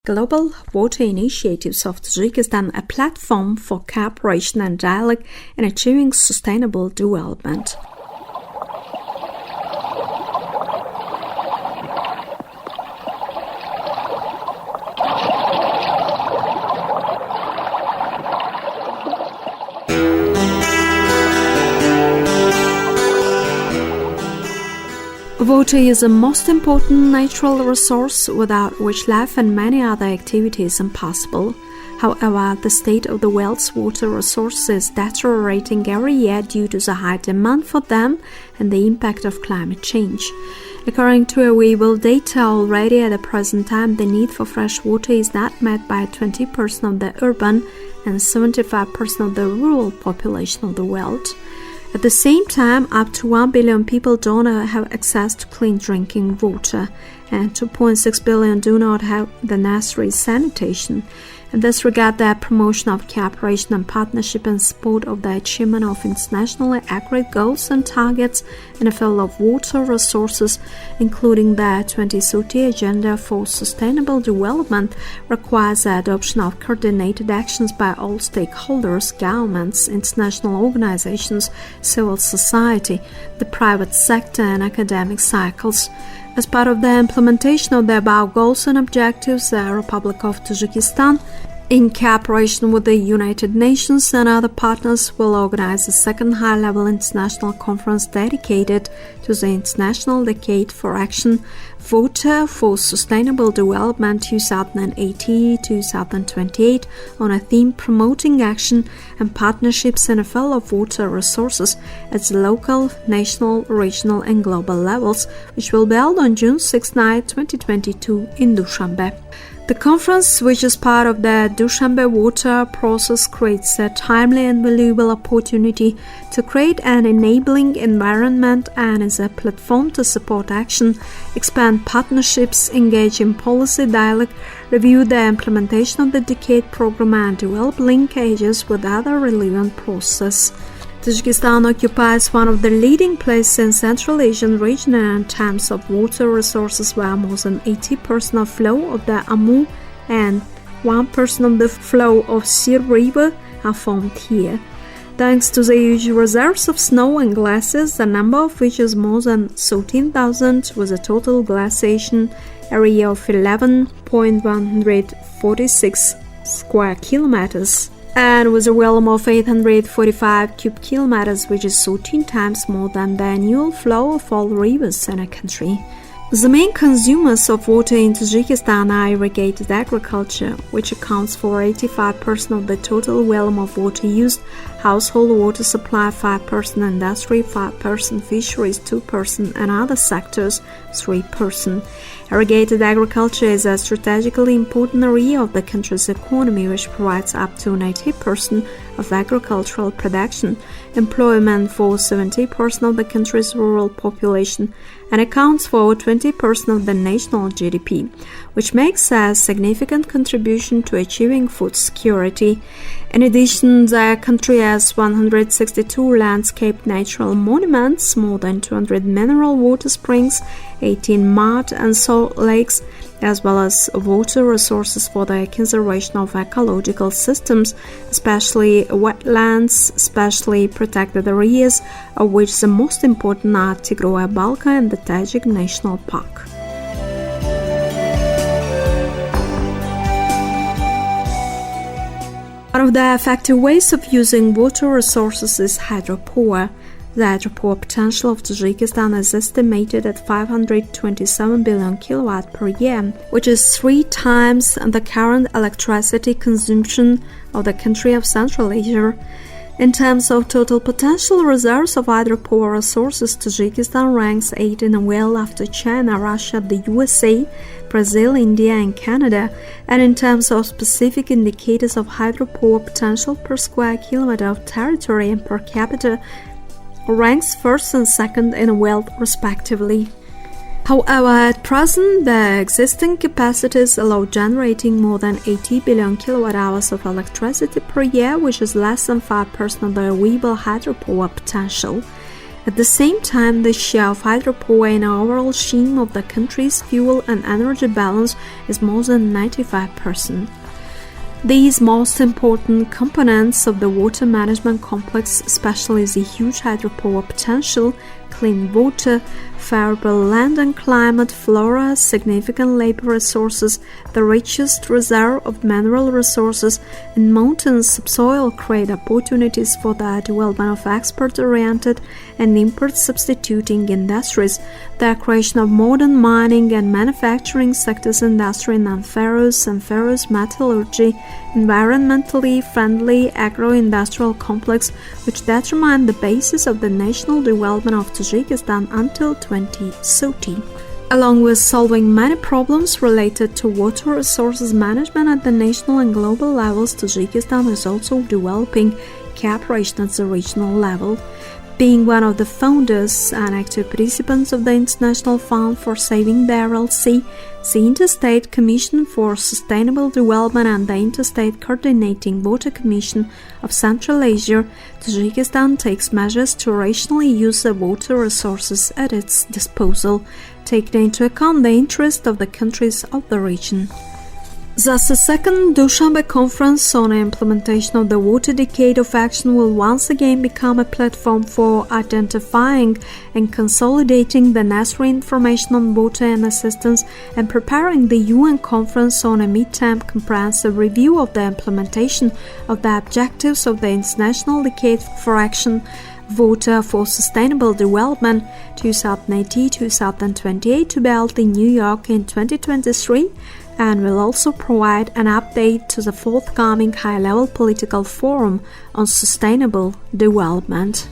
Global Water Initiatives of Tajikistan, a platform for cooperation and dialogue in achieving sustainable development. Water is the most important natural resource without which life and many other activities are impossible. However, the state of the world's water resources is deteriorating every year due to the high demand for them and the impact of climate change. According to available data, already at the present time, the need for fresh water is not met by 20% of the urban and 75% of the rural population of the world. At the same time, up to 1 billion people do not have access to clean drinking water, and 2.6 billion do not have the necessary sanitation. In this regard, the promotion of cooperation and partnership in support of the achievement of internationally agreed goals and targets in the field of water resources, including the 2030 Agenda for Sustainable Development, requires the adoption of coordinated actions by all stakeholders, governments, international organizations, civil society, the private sector, and academic cycles. As part of the implementation of the above goals and objectives, the Republic of Tajikistan, in cooperation with the United Nations and other partners, will organize a second high-level international conference dedicated to the International Decade for Action, Water for Sustainable Development 2080-2028 on a theme promoting action and partnerships in the field of water resources at the local, national, regional and global levels, which will be held on June 6-9, 2022 in Dushanbe. The conference, which is part of the Dushanbe water process, creates a timely and valuable opportunity to create an enabling environment and is a platform to support action, expand partnerships, engage in policy dialogue, review the implementation of the Decade program and develop linkages with other relevant processes. Tajikistan occupies one of the leading places in Central Asian region in terms of water resources, where more than 80% of flow of the Amu and 1% of the flow of Sir River are formed here. Thanks to the huge reserves of snow and glaciers, the number of which is more than 13,000, with a total glaciation area of 11.146 square kilometers. And with a volume of 845 cubic kilometers, which is 14 times more than the annual flow of all rivers in a country. The main consumers of water in Tajikistan are irrigated agriculture, which accounts for 85% of the total volume of water used, household water supply 5%, industry 5%, fisheries 2%, and other sectors 3%. Irrigated agriculture is a strategically important area of the country's economy, which provides up to 90% of agricultural production, employment for 70% of the country's rural population, and accounts for 20% of the national GDP, which makes a significant contribution to achieving food security. In addition, the country has 162 landscape natural monuments, more than 200 mineral water springs, 18 mud and salt lakes, as well as water resources for the conservation of ecological systems, especially wetlands, specially protected areas, of which the most important are Tigroa Balka and the Tajik National Park. One of the effective ways of using water resources is hydropower. The hydropower potential of Tajikistan is estimated at 527 billion kilowatt per year, which is 3 times the current electricity consumption of the country of Central Asia. In terms of total potential reserves of hydropower resources, Tajikistan ranks 8th in the world after China, Russia, the USA, Brazil, India, and Canada. And in terms of specific indicators of hydropower potential per square kilometer of territory and per capita, ranks 1st and 2nd in the world respectively. However, at present, the existing capacities allow generating more than 80 billion kilowatt-hours of electricity per year, which is less than 5% of the available hydropower potential. At the same time, the share of hydropower in our overall scheme of the country's fuel and energy balance is more than 95%. These most important components of the water management complex, especially the huge hydropower potential, clean water, favorable land and climate, flora, significant labor resources, the richest reserve of mineral resources, and mountain subsoil create opportunities for the development of export-oriented and import-substituting industries, the creation of modern mining and manufacturing sectors, industry in non-ferrous and ferrous metallurgy, environmentally friendly agro-industrial complex, which determine the basis of the national development of Tajikistan until 2030. Along with solving many problems related to water resources management at the national and global levels, Tajikistan is also developing cooperation at the regional level. Being one of the founders and active participants of the International Fund for Saving the Aral Sea, the Interstate Commission for Sustainable Development and the Interstate Coordinating Water Commission of Central Asia, Tajikistan takes measures to rationally use the water resources at its disposal, taking into account the interests of the countries of the region. Thus, the second Dushanbe conference on the implementation of the Water Decade of Action will once again become a platform for identifying and consolidating the necessary information on water and assistance and preparing the UN conference on a mid-term comprehensive review of the implementation of the objectives of the International Decade for Action Water for Sustainable Development 2018-2028 to be held in New York in 2023, and will also provide an update to the forthcoming high-level political forum on sustainable development.